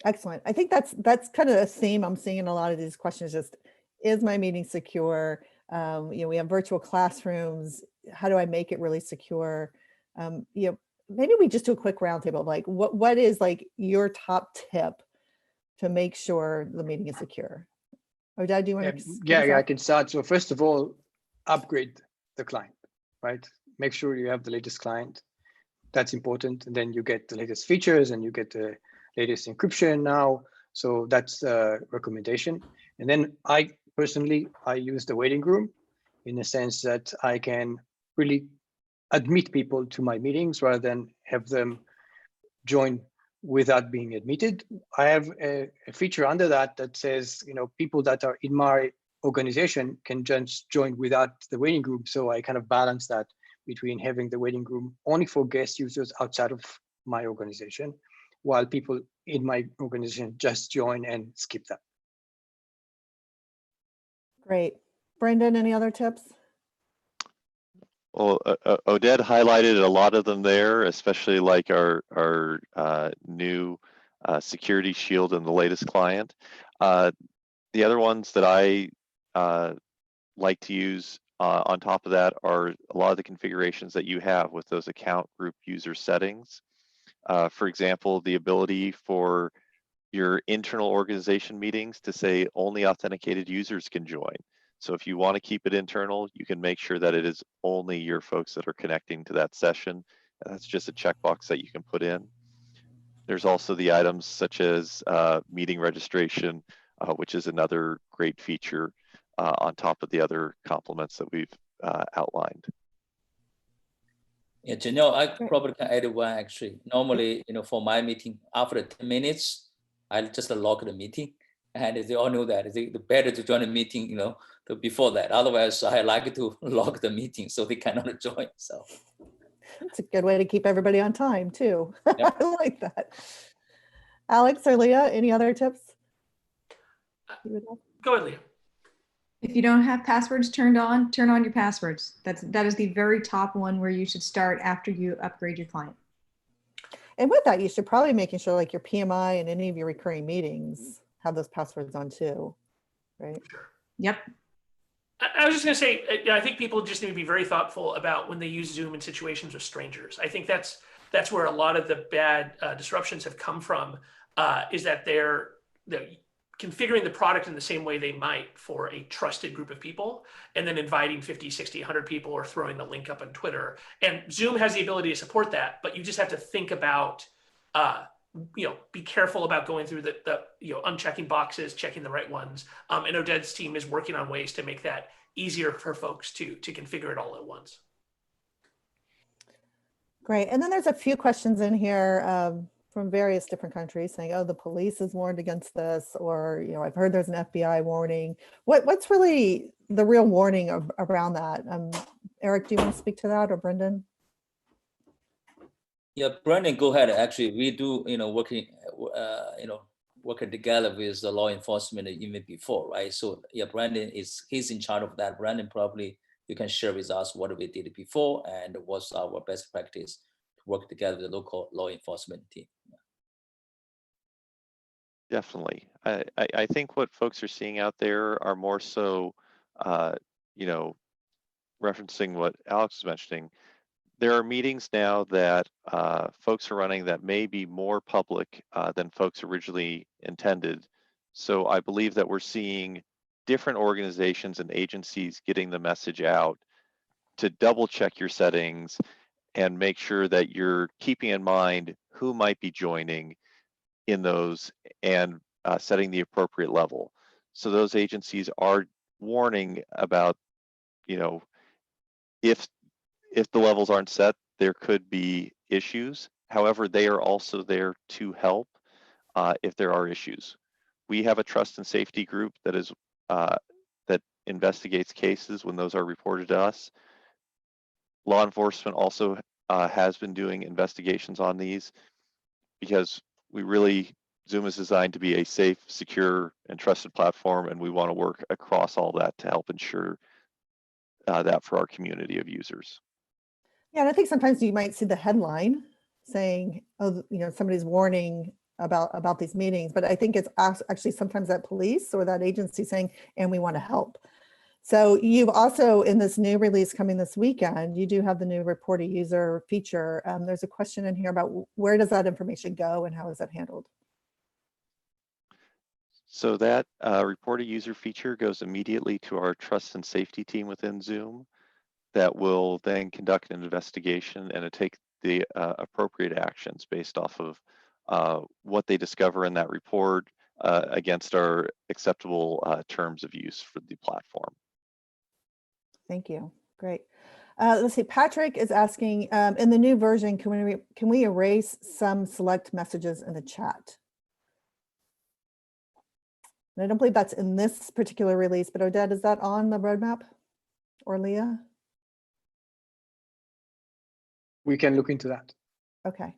Excellent. I think that's kind of a theme I'm seeing in a lot of these questions. Just, is my meeting secure? We have virtual classrooms. How do I make it really secure? Maybe we just do a quick roundtable of like, what is like your top tip to make sure the meeting is secure? Oded, do you want to? Yeah, I can start. So first of all, upgrade the client, right? Make sure you have the latest client. That's important. And then you get the latest features and you get the latest encryption now. So that's a recommendation. And then I personally use the waiting room in the sense that I can really admit people to my meetings rather than have them join without being admitted. I have a feature under that says, people that are in my organization can just join without the waiting room. So I kind of balance that between having the waiting room only for guest users outside of my organization, while people in my organization just join and skip that. Great. Brendan, any other tips? Well, Oded highlighted a lot of them there, especially like our new security shield and the latest client. The other ones that I like to use on top of that are a lot of the configurations that you have with those account group user settings. For example, the ability for your internal organization meetings to say only authenticated users can join. So if you want to keep it internal, you can make sure that it is only your folks that are connecting to that session. And that's just a checkbox that you can put in. There's also the items such as meeting registration, which is another great feature on top of the other compliments that we've outlined. Yeah, Janelle, I Great. probably can add one actually. Normally, for my meeting, after 10 minutes, I just log the meeting. And they all know that. The better to join the meeting, before that. Otherwise, I like to log the meeting so they cannot join. So It's a good way to keep everybody on time too. Yep. I like that. Alex or Leah, any other tips? Go ahead, Leah. If you don't have passwords turnn on your passwords. That is the very top one where you should start after you upgrade your client. And with that, you should probably making sure like your PMI and any of your recurring meetings have those passwords on too, right? Sure. Yep. I was just going to say, I think people just need to be very thoughtful about when they use Zoom in situations with strangers. I think that's where a lot of the bad disruptions have come from, is that they're configuring the product in the same way they might for a trusted group of people, and then inviting 50, 60, 100 people or throwing the link up on Twitter. And Zoom has the ability to support that, but you just have to think about, be careful about going through the unchecking boxes, checking the right ones. And Oded's team is working on ways to make that easier for folks to configure it all at once. Great. And then there's a few questions in here from various different countries saying, oh, the police has warned against this, or, I've heard there's an FBI warning. What's really the real warning around that? Eric, do you want to speak to that, or Brendan? Yeah, Brandon, go ahead. Actually, we do, working together with the law enforcement even before, right? So yeah, Brandon he's in charge of that. Brandon, probably you can share with us what we did before and what's our best practice to work together with the local law enforcement team. Definitely. I think what folks are seeing out there are more so, referencing what Alex was mentioning. There are meetings now that folks are running that may be more public than folks originally intended. So I believe that we're seeing different organizations and agencies getting the message out to double check your settings and make sure that you're keeping in mind who might be joining in those and setting the appropriate level. So those agencies are warning about, if the levels aren't set, there could be issues. However, they are also there to help if there are issues. We have a trust and safety group that is that investigates cases when those are reported to us. Law enforcement also has been doing investigations on these, because Zoom is designed to be a safe, secure, and trusted platform, and we want to work across all that to help ensure that for our community of users. Yeah, and I think sometimes you might see the headline saying, oh, somebody's warning about these meetings, but I think it's actually sometimes that police or that agency saying, and we want to help. So you've also, in this new release coming this weekend, you do have the new report a user feature. There's a question in here about where does that information go and how is that handled? So that report a user feature goes immediately to our trust and safety team within Zoom that will then conduct an investigation and take the appropriate actions based off of what they discover in that report against our acceptable terms of use for the platform. Thank you. Great. Let's see. Patrick is asking, in the new version, can we erase some select messages in the chat? And I don't believe that's in this particular release, but Oded, is that on the roadmap, or Leah? We can look into that. Okay,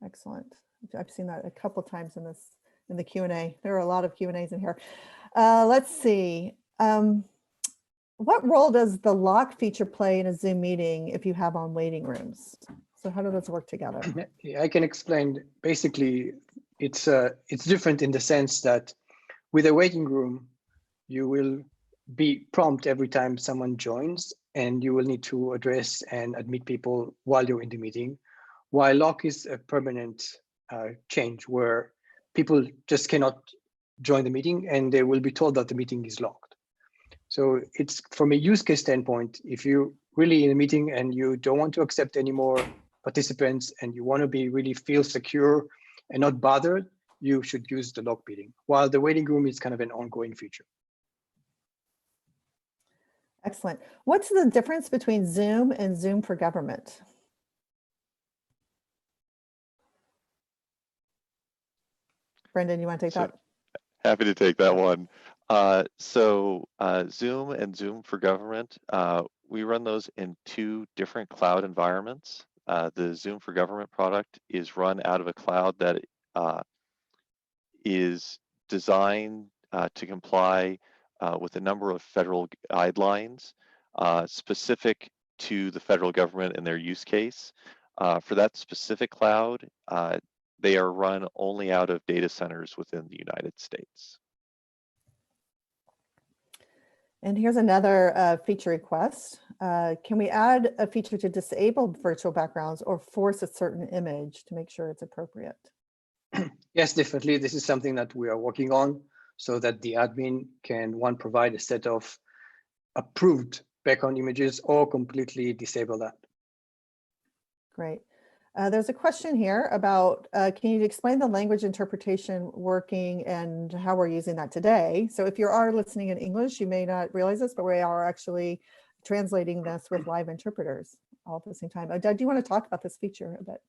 excellent. I've seen that a couple of times in the Q&A. There are a lot of Q&As in here. Let's see. What role does the lock feature play in a Zoom meeting if you have on waiting rooms? So how do those work together? Yeah, I can explain. Basically, it's different in the sense that with a waiting room, you will be prompt every time someone joins, and you will need to address and admit people while you're in the meeting. While lock is a permanent change where people just cannot join the meeting and they will be told that the meeting is locked. So it's from a use case standpoint, if you're really in a meeting and you don't want to accept any more participants and you want to be really feel secure and not bothered, you should use the lock meeting, while the waiting room is kind of an ongoing feature. Excellent. What's the difference between Zoom and Zoom for Government? Brendan, you want to take that? Happy to take that one. Zoom and Zoom for Government, we run those in 2 different cloud environments. The Zoom for Government product is run out of a cloud that is designed to comply with a number of federal guidelines specific to the federal government and their use case. For that specific cloud, they are run only out of data centers within the United States. And here's another feature request. Can we add a feature to disable virtual backgrounds or force a certain image to make sure it's appropriate? Yes, definitely. This is something that we are working on so that the admin can, one, provide a set of approved background images or completely disable that. Great. There's a question here about, can you explain the language interpretation working and how we're using that today? So if you are listening in English, you may not realize this, but we are actually translating this with live interpreters all at the same time. Doug, do you want to talk about this feature a bit?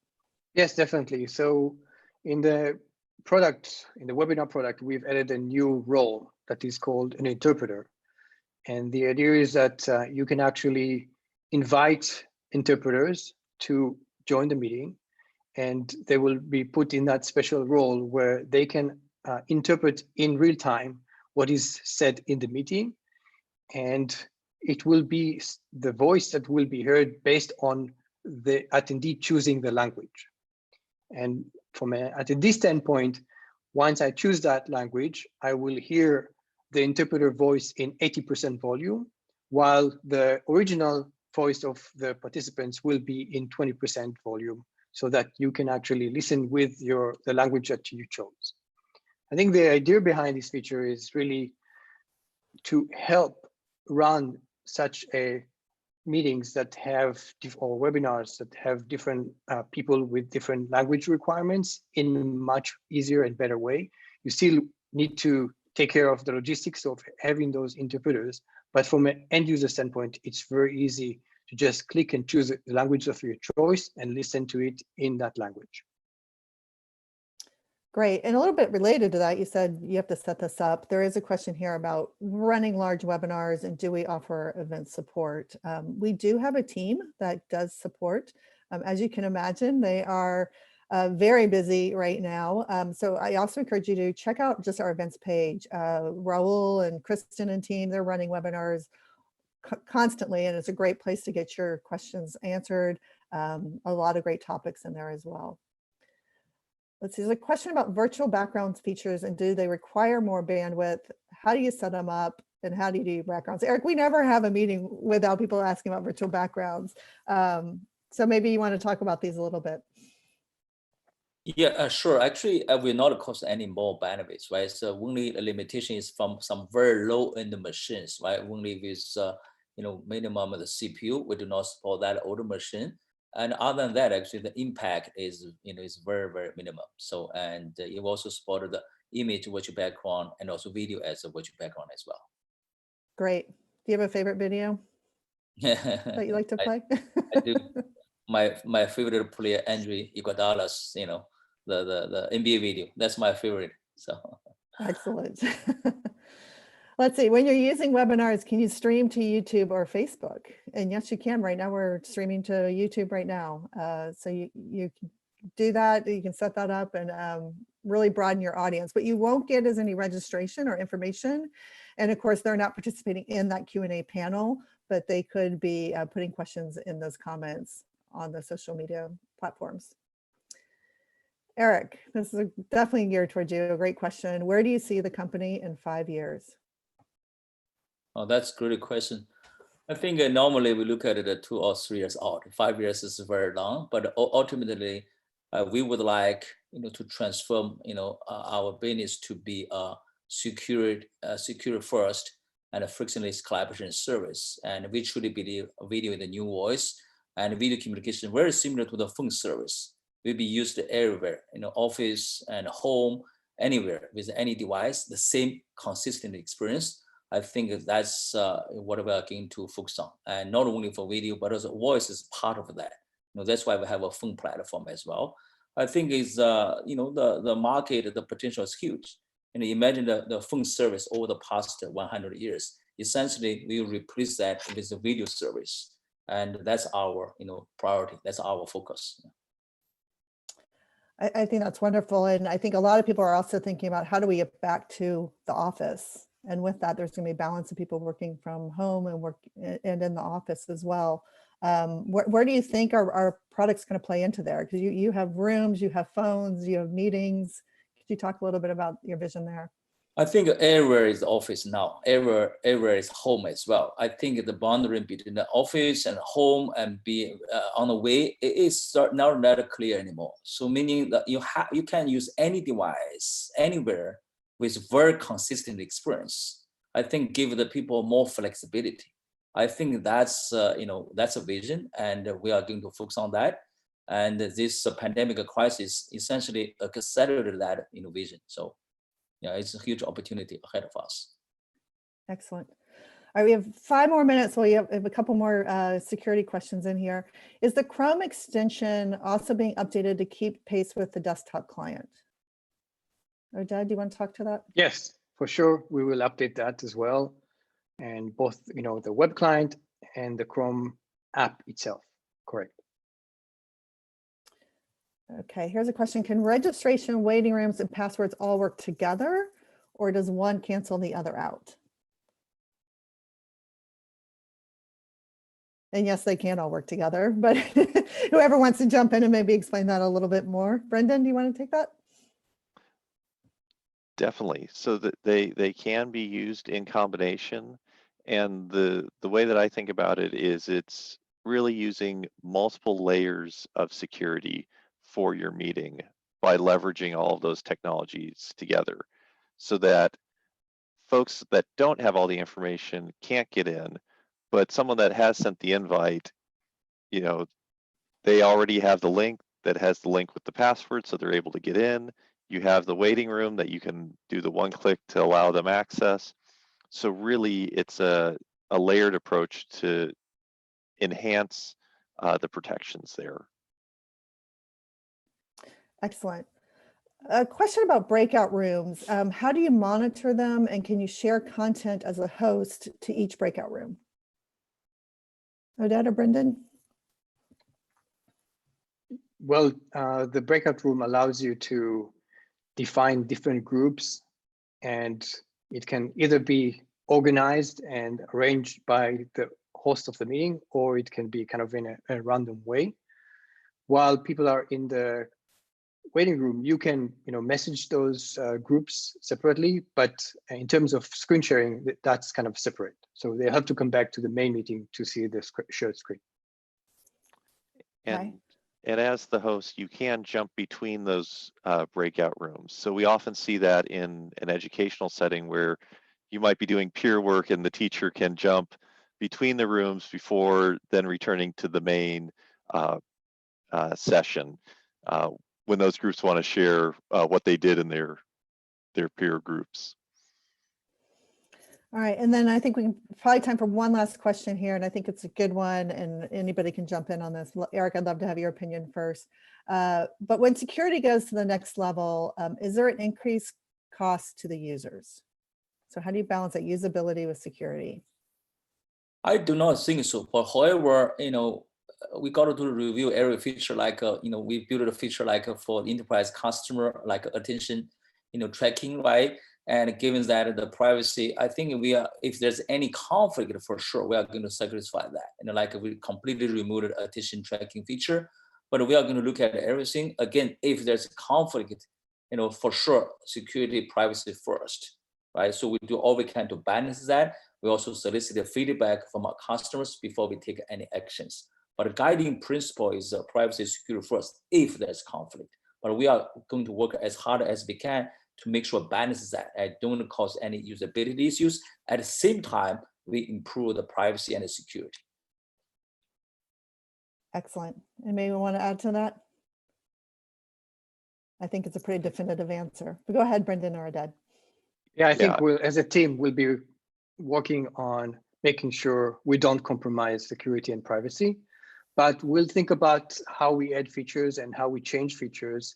Yes, definitely. So in the product, in the webinar product, we've added a new role that is called an interpreter. And the idea is that you can actually invite interpreters to join the meeting, and they will be put in that special role where they can interpret in real time what is said in the meeting. And it will be the voice that will be heard based on the attendee choosing the language. And from an attendee standpoint, once I choose that language, I will hear the interpreter voice in 80% volume, while the original voice of the participants will be in 20% volume, so that you can actually listen with the language that you chose. I think the idea behind this feature is really to help run such a meetings that have, or webinars that have different people with different language requirements in a much easier and better way. You still need to take care of the logistics of having those interpreters, but from an end user standpoint, it's very easy to just click and choose the language of your choice and listen to it in that language. Great. And a little bit related to that, you said you have to set this up. There is a question here about running large webinars and do we offer event support? We do have a team that does support. As you can imagine, they are very busy right now. So I also encourage you to check out just our events page. Raul and Kristen and team, they're running webinars constantly, and it's a great place to get your questions answered. A lot of great topics in there as well. Let's see, there's a question about virtual backgrounds features and do they require more bandwidth? How do you set them up and how do you do backgrounds? Eric, we never have a meeting without people asking about virtual backgrounds. So maybe you want to talk about these a little bit. Yeah, sure. Actually, will not cost any more bandwidth, right? So only the limitation is from some very low-end machines, right? Only with minimum of the CPU, we do not support that older machine. And other than that, actually, the impact is is very, very minimum. So, and you also supported the image virtual background and also video as a virtual background as well. Great. Do you have a favorite video that you like to play? I do. My favorite player, Andre Iguodala's, the NBA video. That's my favorite. So excellent. Let's see, when you're using webinars, can you stream to YouTube or Facebook? And yes, you can. Right now, we're streaming to YouTube right now. So you can do that. You can set that up and really broaden your audience. What you won't get is any registration or information. And of course, they're not participating in that Q&A panel, but they could be putting questions in those comments on the social media platforms. Eric, this is definitely geared towards you. A great question. Where do you see the company in 5 years? Oh, that's a great question. I think normally we look at it 2 or 3 years out. 5 years is very long, but ultimately we would like to transform our business to be a secure first and a frictionless collaboration service. And we truly believe video in the new voice and video communication very similar to the phone service will be used everywhere, office and home, anywhere with any device, the same consistent experience. I think that's what we are going to focus on, and not only for video, but also voice is part of that. That's why we have a phone platform as well. I think is the market, the potential is huge. And imagine the phone service over the past 100 years. Essentially, we will replace that with a video service, and that's our priority. That's our focus. I think that's wonderful. And I think a lot of people are also thinking about how do we get back to the office? And with that, there's going to be a balance of people working from home and in the office as well. Where do you think our product's going to play into there? Because you have rooms, you have phones, you have meetings. Could you talk a little bit about your vision there? I think everywhere is office now. Everywhere is home as well. I think the boundary between the office and home and being on the way is not that clear anymore. So meaning that you can use any device anywhere with very consistent experience. I think give the people more flexibility. I think that's that's a vision, and we are going to focus on that. And this pandemic crisis essentially accelerated that vision. So. Yeah, it's a huge opportunity ahead of us. Excellent. All right, we have 5 more minutes. So we have a couple more security questions in here. Is the Chrome extension also being updated to keep pace with the desktop client? Oded, do you want to talk to that? Yes, for sure. We will update that as well. And both, the web client and the Chrome app itself. Correct. Okay, here's a question. Can registration, waiting rooms, and passwords all work together, or does one cancel the other out? And yes, they can all work together, but whoever wants to jump in and maybe explain that a little bit more. Brendan, do you want to take that? Definitely. So that they can be used in combination. And the way that I think about it is it's really using multiple layers of security for your meeting by leveraging all of those technologies together, so that folks that don't have all the information can't get in, but someone that has sent the invite, they already have the link that has the link with the password, so they're able to get in. You have the waiting room that you can do the one click to allow them access. So really it's a layered approach to enhance the protections there. Excellent. A question about breakout rooms. How do you monitor them, and can you share content as a host to each breakout room? Oded or Brendan? Well, the breakout room allows you to define different groups, and it can either be organized and arranged by the host of the meeting, or it can be kind of in a random way. While people are in the waiting room, you can message those groups separately, but in terms of screen sharing, that's kind of separate. So they have to come back to the main meeting to see the shared screen. And as the host, you can jump between those breakout rooms. So we often see that in an educational setting where you might be doing peer work and the teacher can jump between the rooms before then returning to the main session when those groups want to share what they did in their peer groups. All right, and then I think we can probably time for one last question here, and I think it's a good one, and anybody can jump in on this. Eric, I'd love to have your opinion first. But when security goes to the next level, is there an increased cost to the users? So how do you balance that usability with security? I do not think so. But however, we got to do a review every feature. Like we built a feature like for enterprise customer, like attention, tracking, right? And given that the privacy, I think if there's any conflict, for sure, we are going to satisfy that. Like we completely removed the attention tracking feature, but we are going to look at everything. Again, if there's conflict, for sure, security, privacy first, right? So we do all we can to balance that. We also solicit feedback from our customers before we take any actions. But the guiding principle is privacy, security first, if there's conflict. But we are going to work as hard as we can to make sure balances that and don't cause any usability issues. At the same time, we improve the privacy and the security. Excellent. And maybe we want to add to that? I think it's a pretty definitive answer. But go ahead, Brendan or Oded. Yeah, I think as a team, we'll be working on making sure we don't compromise security and privacy. but we'll think about how we add features and how we change features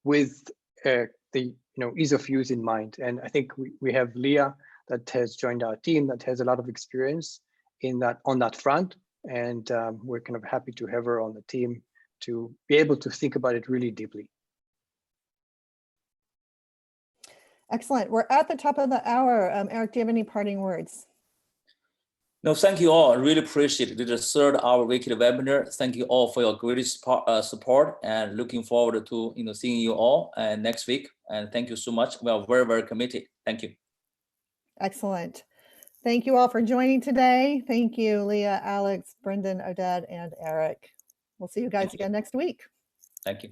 with the ease of use in mind. And I think we have Leah that has joined our team that has a lot of experience on that front. And we're kind of happy to have her on the team to be able to think about it really deeply. Excellent. We're at the top of the hour. Eric, do you have any parting words? No, thank you all. I really appreciate it. This is the 3rd hour weekly webinar. Thank you all for your great support, and looking forward to seeing you all next week. And thank you so much. We are very, very committed. Thank you. Excellent. Thank you all for joining today. Thank you, Leah, Alex, Brendan, Odette, and Eric. We'll see you guys again next week. Thank you.